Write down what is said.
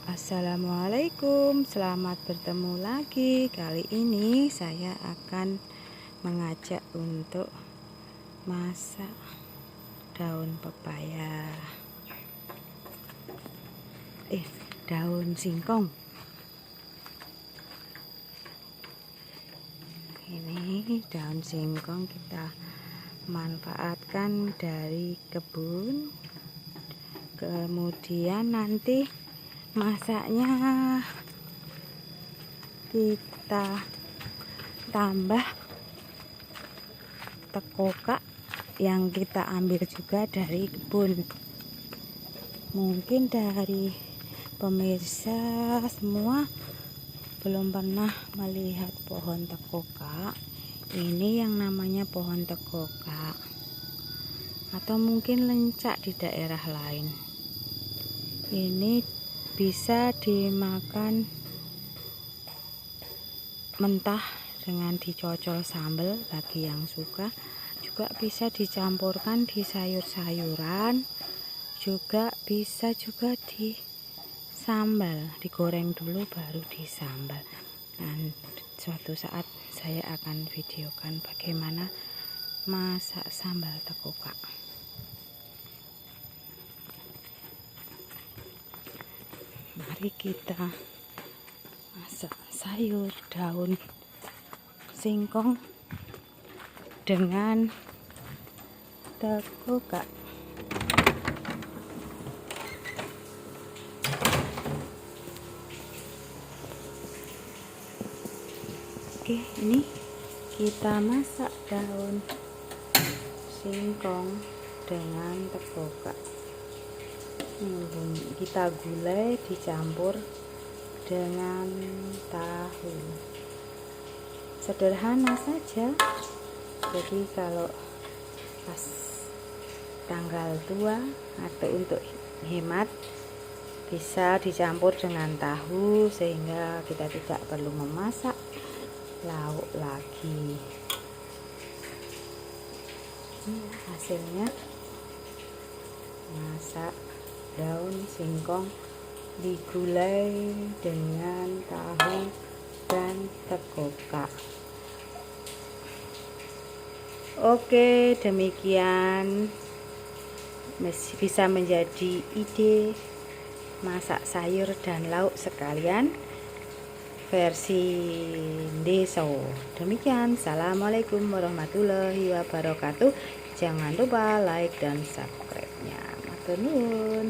Assalamualaikum, selamat bertemu lagi. Kali ini saya akan mengajak untuk masak daun pepaya. Daun singkong. Ini daun singkong kita manfaatkan dari kebun. Kemudian nanti masaknya kita tambah tekoka yang kita ambil juga dari kebun. Mungkin dari pemirsa semua belum pernah melihat pohon tekoka. Ini yang namanya pohon tekoka, atau mungkin lencak di daerah lain. Ini bisa dimakan mentah dengan dicocol sambal bagi yang suka. Juga bisa dicampurkan di sayur-sayuran, juga bisa juga di sambal, digoreng dulu baru disambal. Dan suatu saat saya akan videokan bagaimana masak sambal tekoka. Mari kita masak sayur daun singkong dengan tekoka. Oke, ini kita masak daun singkong dengan tekoka. Kita gulai dicampur dengan tahu. Sederhana saja. Jadi kalau pas tanggal tua atau untuk hemat bisa dicampur dengan tahu sehingga kita tidak perlu memasak lauk lagi. Ini hasilnya masak daun singkong digulai dengan tahu dan tekoka. Oke, demikian bisa menjadi ide masak sayur dan lauk sekalian versi deso. Demikian, assalamualaikum warahmatullahi wabarakatuh. Jangan lupa like dan subscribe-nya. Matur nuwun.